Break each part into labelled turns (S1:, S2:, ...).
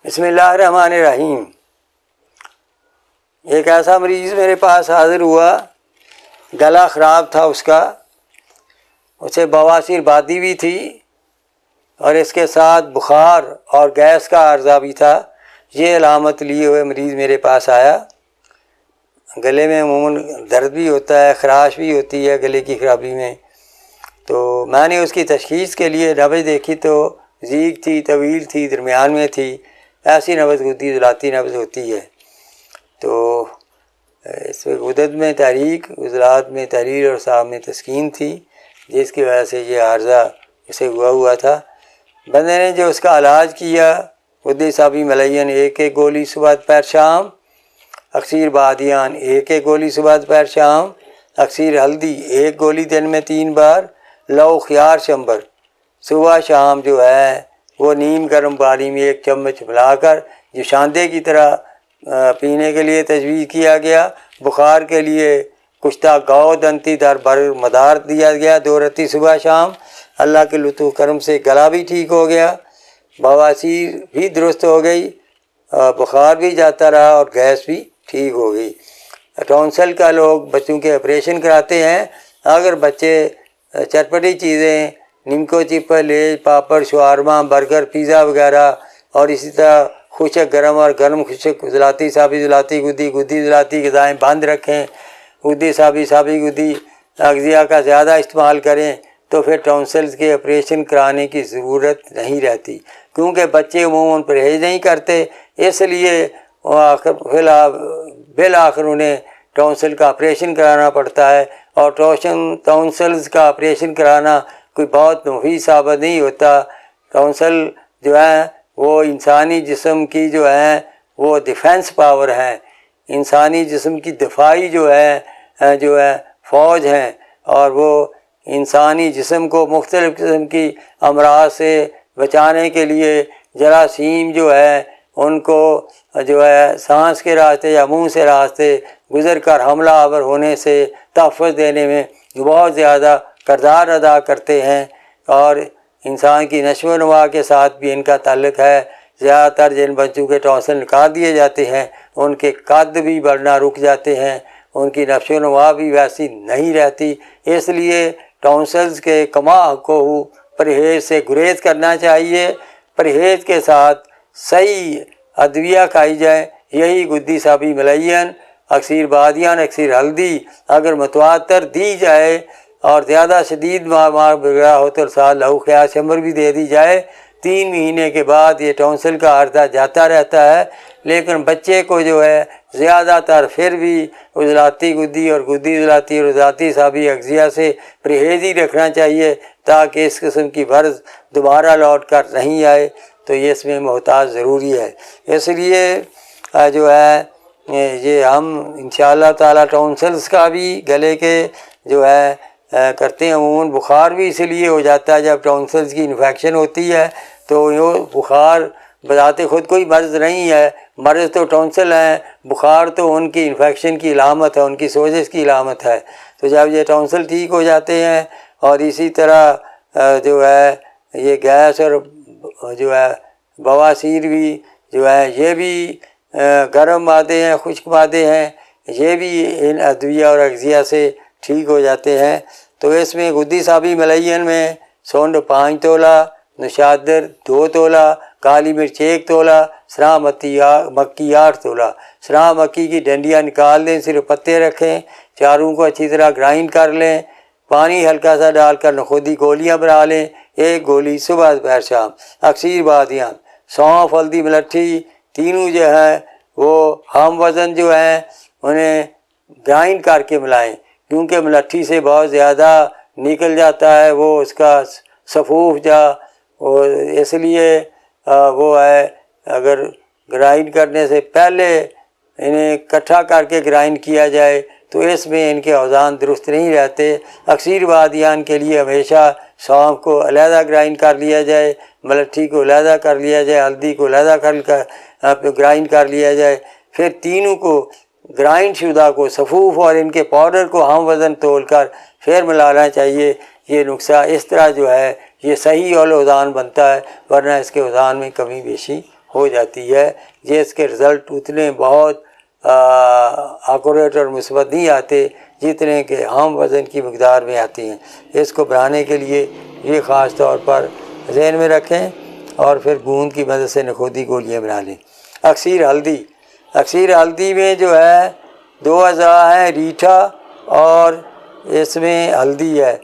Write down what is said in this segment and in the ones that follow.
S1: بسم اللہ الرحمن الرحیم۔ ایک ایسا مریض میرے پاس حاضر ہوا، گلا خراب تھا اس کا، اسے بواسیر بادی بھی تھی اور اس کے ساتھ بخار اور گیس کا عارضہ بھی تھا۔ یہ علامت لیے ہوئے مریض میرے پاس آیا۔ گلے میں عموماً درد بھی ہوتا ہے، خراش بھی ہوتی ہے گلے کی خرابی میں۔ تو میں نے اس کی تشخیص کے لیے نبض دیکھی تو ضیق تھی، طویل تھی، درمیان میں تھی، ایسی نبض ہوتی، عضلاتی نبض ہوتی ہے۔ تو اس میں غدد میں تحریک، عضلات میں تحریر اور اعصاب میں تسکین تھی، جس کی وجہ سے یہ عارضہ اسے ہوا تھا۔ بندے نے جو اس کا علاج کیا، غدہ اعصابی ملین 1 گولی صبح دوپہر شام، اکسیر بادیان 1 گولی صبح دوپہر شام، اکسیر ہلدی 1 گولی دن میں 3 بار، لو خیار شمبر صبح شام جو ہے وہ نیم گرم پانی میں 1 چمچ ملا کر جوشاندے کی طرح پینے کے لیے تجویز کیا گیا۔ بخار کے لیے کشتہ گاؤ دنتی در بر مدار دیا گیا 2 رتی صبح شام۔ اللہ کے لطف کرم سے گلا بھی ٹھیک ہو گیا، بواسیر بھی درست ہو گئی، بخار بھی جاتا رہا اور گیس بھی ٹھیک ہو گئی۔ ٹونسل کا لوگ بچوں کے آپریشن کراتے ہیں۔ اگر بچے چٹپٹی چیزیں، نمکو چپل، لیز، پاپڑ، شوارما، برگر، پیزا وغیرہ اور اسی طرح خشک گرم اور گرم خشک عضلاتی اعصابی عضلاتی گدی عضلاتی غذائیں بند رکھیں، غدہ اعصابی گدی اغذیہ کا زیادہ استعمال کریں، تو پھر ٹونسلز کے آپریشن کرانے کی ضرورت نہیں رہتی، کیونکہ بچے عموماً پرہیز نہیں کرتے، اس لیے بالآخر انہیں ٹونسل کا آپریشن کرانا پڑتا ہے۔ اور ٹونسلز کا آپریشن کرانا کوئی بہت مفید ثابت نہیں ہوتا۔ ٹونسل جو ہے وہ انسانی جسم کی جو ہے وہ ڈیفینس پاور ہے، انسانی جسم کی دفاعی جو ہے فوج ہیں، اور وہ انسانی جسم کو مختلف قسم کی امراض سے بچانے کے لیے جراثیم جو ہے ان کو جو ہے سانس کے راستے یا منہ سے راستے گزر کر حملہ آور ہونے سے تحفظ دینے میں بہت زیادہ کردار ادا کرتے ہیں، اور انسان کی نشو و نما کے ساتھ بھی ان کا تعلق ہے۔ زیادہ تر جن بچوں کے ٹونسل نکال دیے جاتے ہیں ان کے قد بھی بڑھنا رک جاتے ہیں، ان کی نشو و نما بھی ویسی نہیں رہتی۔ اس لیے ٹونسلز کے کما کو پرہیز سے گریز کرنا چاہیے۔ پرہیز کے ساتھ صحیح ادویہ کھائی جائے، یہی غدہ اعصابی ملین، اکسیر بادیان، اکسیر ہلدی اگر متواتر دی جائے اور زیادہ شدید بیمار وغیرہ ہو تو ساتھ لہو خیار شمبر بھی دے دی جائے، 3 مہینے کے بعد یہ ٹونسل کا عارضہ جاتا رہتا ہے۔ لیکن بچے کو جو ہے زیادہ تر پھر بھی عضلاتی گدی اور گدی عضلاتی اور عضلاتی اعصابی اغذیہ سے پرہیز ہی رکھنا چاہیے، تاکہ اس قسم کی مرض دوبارہ لوٹ کر نہیں آئے، تو یہ اس میں محتاط ضروری ہے۔ اس لیے جو ہے یہ ہم انشاءاللہ تعالیٰ ٹونسلز کا بھی گلے کے جو ہے کرتے ہیں۔ عموماً بخار بھی اس لیے ہو جاتا ہے جب ٹونسلز کی انفیکشن ہوتی ہے، تو یہ بخار بذات خود کوئی مرض نہیں ہے، مرض تو ٹونسل ہیں، بخار تو ان کی انفیکشن کی علامت ہے، ان کی سوزش کی علامت ہے۔ تو جب یہ ٹونسل ٹھیک ہو جاتے ہیں، اور اسی طرح جو ہے یہ گیس اور جو ہے بواسیر بھی جو ہے یہ بھی گرم مادے ہیں، خشک مادے ہیں، یہ بھی ان ادویہ اور اغذیہ سے ٹھیک ہو جاتے ہیں۔ تو اس میں غدہ اعصابی ملین میں سونڈ 5 تولہ، نشادر 2 تولہ، کالی مرچ 1 تولہ، سرا مکی 8 تولہ۔ سرا مکی کی ڈنڈیاں نکال دیں، صرف پتے رکھیں، چاروں کو اچھی طرح گرائنڈ کر لیں، پانی ہلکا سا ڈال کر نخودی گولیاں بنا لیں، 1 گولی صبح دوپہر شام۔ اکسیر بادیان، سونف، ہلدی، ملٹھی تینوں جو ہیں وہ ہم وزن جو ہیں انہیں گرائنڈ کر کے ملائیں، کیونکہ ملٹھی سے بہت زیادہ نکل جاتا ہے وہ اس کا صفوف اس لیے وہ ہے اگر گرائنڈ کرنے سے پہلے انہیں اکٹھا کر کے گرائنڈ کیا جائے تو اس میں ان کے اوزان درست نہیں رہتے۔ اکسیر بادیان کے لیے ہمیشہ سونف کو علیحدہ گرائنڈ کر لیا جائے، ملٹھی کو علیحدہ کر لیا جائے، ہلدی کو علیحدہ گرائنڈ کر لیا جائے، پھر تینوں کو گرائنڈ شدہ کو صفوف اور ان کے پاؤڈر کو ہم وزن تول کر پھر ملانا چاہیے۔ یہ نسخہ اس طرح جو ہے یہ صحیح اور اوزان بنتا ہے، ورنہ اس کے اوزان میں کمی بیشی ہو جاتی ہے، جس کے رزلٹ اتنے بہت ایکوریٹ اور مثبت نہیں آتے جتنے کہ ہم وزن کی مقدار میں آتی ہیں۔ اس کو بڑھانے کے لیے یہ خاص طور پر ذہن میں رکھیں، اور پھر گوند کی مدد سے نخودی گولیاں بنا لیں۔ اکثیر ہلدی میں جو ہے 2 اجزاء ہیں، ریٹھا اور اس میں ہلدی ہے۔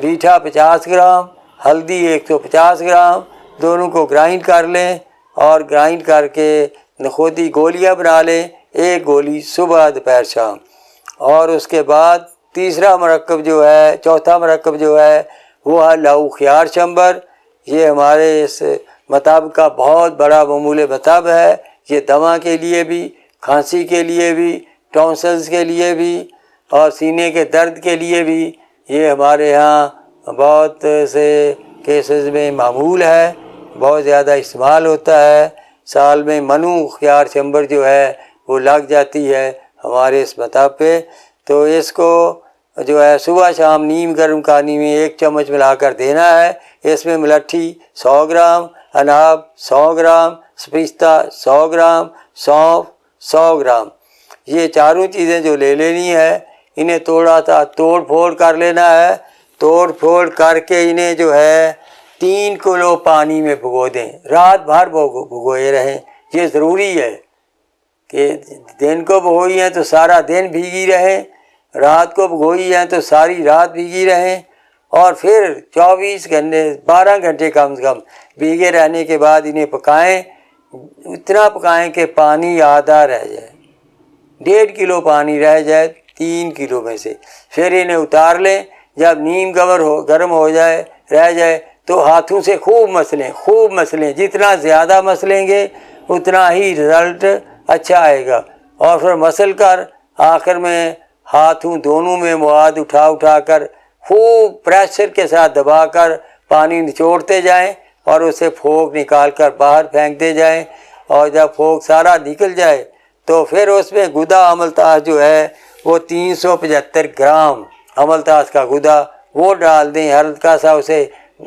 S1: ریٹھا 50 گرام، ہلدی 150 گرام، دونوں کو گرائنڈ کر لیں اور گرائنڈ کر کے نخودی گولیاں بنا لیں، 1 گولی صبح دوپہر شام۔ اور اس کے بعد چوتھا مرکب جو ہے وہ ہے لہو خیار چمبر۔ یہ ہمارے اس مطب کا بہت بڑا معمول مطب ہے۔ یہ دما کے لیے بھی، کھانسی کے لیے بھی، ٹونسلز کے لیے بھی اور سینے کے درد کے لیے بھی یہ ہمارے ہاں بہت سے کیسز میں معمول ہے، بہت زیادہ استعمال ہوتا ہے۔ سال میں منو خیار چمبر جو ہے وہ لگ جاتی ہے ہمارے اس مطب پہ، تو اس کو جو ہے صبح شام نیم گرم پانی میں 1 چمچ ملا کر دینا ہے۔ اس میں ملٹھی 100 گرام، اناب 100 گرام، سپیستہ 100 گرام، سونف 100 گرام، یہ چاروں چیزیں جو لے لینی ہے، انہیں تھوڑا سا توڑ پھوڑ کر لینا ہے۔ توڑ پھوڑ کر کے انہیں جو ہے 3 کلو پانی میں بھگو دیں، رات بھر بھگوئے رہیں۔ یہ ضروری ہے کہ دن کو بھگوئی ہیں تو سارا دن بھیگی رہیں، رات کو بھگوئی ہیں تو ساری رات بھیگی رہیں، اور پھر 12 گھنٹے کم سے کم بھیگے رہنے کے بعد انہیں پکائیں، اتنا پکائیں کہ پانی آدھا رہ جائے، 1.5 کلو پانی رہ جائے 3 کلو میں سے۔ پھر انہیں اتار لیں، جب نیم گرم ہو جائے رہ جائے تو ہاتھوں سے خوب مسلیں، جتنا زیادہ مسلیں گے اتنا ہی رزلٹ اچھا آئے گا۔ اور پھر مسل کر آخر میں ہاتھوں دونوں میں مواد اٹھا کر خوب پریشر کے ساتھ دبا کر پانی نچوڑتے جائیں اور اسے پھونک نکال کر باہر پھینکتے جائیں، اور جب پھونک سارا نکل جائے تو پھر اس میں گدا املتاس جو ہے وہ 375 گرام املتاس کا گدا وہ ڈال دیں، ہلکا سا اسے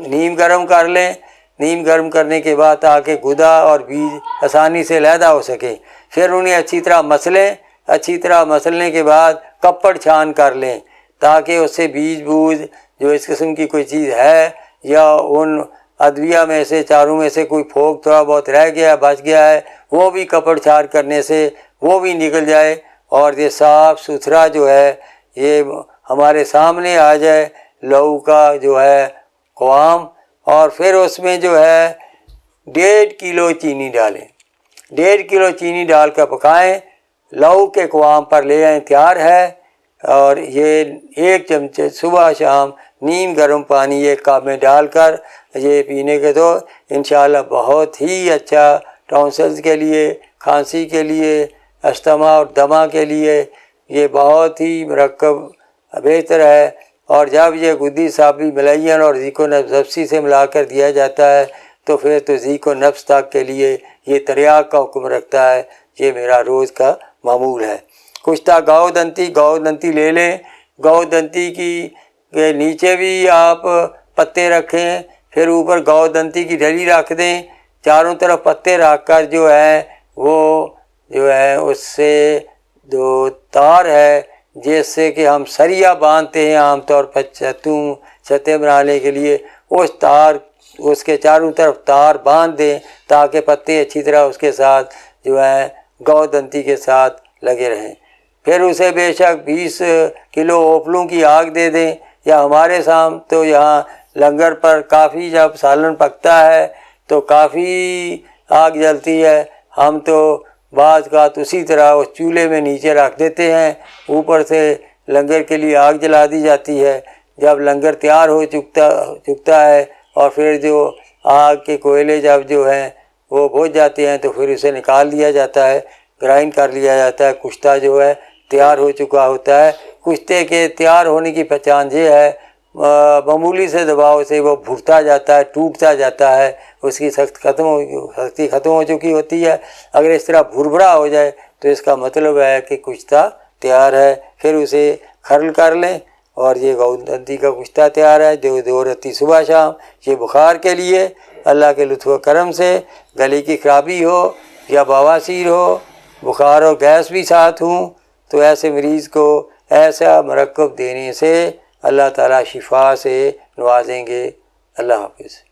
S1: نیم گرم کر لیں۔ نیم گرم کرنے کے بعد تاکہ گدا اور بیج آسانی سے علیحدہ ہو سکیں، پھر انہیں اچھی طرح مسلنے کے بعد کپڑ چھان کر لیں تاکہ اس سے بیج بوجھ جو اس قسم کی کوئی چیز ہے یا ان ادویہ میں سے چاروں میں سے کوئی پھونک تھوڑا بہت رہ گیا بچ گیا ہے وہ بھی کپڑ چھان کرنے سے وہ بھی نکل جائے، اور یہ صاف ستھرا جو ہے یہ ہمارے سامنے آ جائے لہو کا جو ہے قوام۔ اور پھر اس میں جو ہے 1.5 کلو چینی ڈالیں، 1.5 کلو چینی ڈال کر پکائیں، لہو کے قوام پر لے آئیں، تیار ہے۔ اور یہ 1 چمچے صبح شام نیم گرم پانی 1 کپ میں ڈال کر یہ پینے کے تو انشاءاللہ بہت ہی اچھا ٹونسلز کے لیے، کھانسی کے لیے، استما اور دمہ کے لیے یہ بہت ہی مرکب بہتر ہے۔ اور جب یہ گدی صابی ملین اور ذیق و نفس سے ملا کر دیا جاتا ہے تو پھر تو ذیق و نفس تک کے لیے یہ تریاق کا حکم رکھتا ہے۔ یہ میرا روز کا معمول ہے۔ کشتہ گاؤ دنتی لے لیں، گاؤ دنتی کے نیچے بھی آپ پتے رکھیں، پھر اوپر گاؤ دنتی کی ڈلی رکھ دیں، چاروں طرف پتے رکھ کر جو ہے وہ جو ہے اس سے 2 تار ہے جس سے کہ ہم سریا باندھتے ہیں عام طور پر چھتیں بنانے کے لیے، اس کے چاروں طرف تار باندھ دیں تاکہ پتے اچھی طرح اس کے ساتھ جو ہے گاؤ دنتی کے ساتھ لگے رہیں۔ پھر اسے بے شک 20 کلو اوپلوں کی آگ دے دیں، یا ہمارے سام تو یہاں لنگر پر کافی جب سالن پکتا ہے تو کافی آگ جلتی ہے، ہم تو بعض کا اسی طرح اس چولہے میں نیچے رکھ دیتے ہیں، اوپر سے لنگر کے لیے آگ جلا دی جاتی ہے۔ جب لنگر تیار ہو چکتا ہے اور پھر جو آگ کے کوئلے جب جو ہیں وہ بجھ جاتے ہیں تو پھر اسے نکال دیا جاتا ہے، گرائنڈ کر لیا جاتا ہے، کشتہ جو ہے تیار ہو چکا ہوتا ہے۔ کشتے کے تیار ہونے کی پہچان یہ ہے معمولی سے دباؤ سے وہ بھرتا جاتا ہے، ٹوٹتا جاتا ہے، اس کی سختی ختم ہو چکی ہوتی ہے۔ اگر اس طرح بھربھرا ہو جائے تو اس کا مطلب ہے کہ کشتہ تیار ہے۔ پھر اسے کھرل کر لیں اور یہ گودنتی کا کشتہ تیار ہے، دو رتی صبح شام، یہ بخار کے لیے اللہ کے لطف و کرم سے گلے کی خرابی ہو یا بواسیر ہو، بخار اور گیس بھی ساتھ ہوں، تو ایسے مریض کو ایسا مرکب دینے سے اللہ تعالیٰ شفا سے نوازیں گے۔ اللہ حافظ۔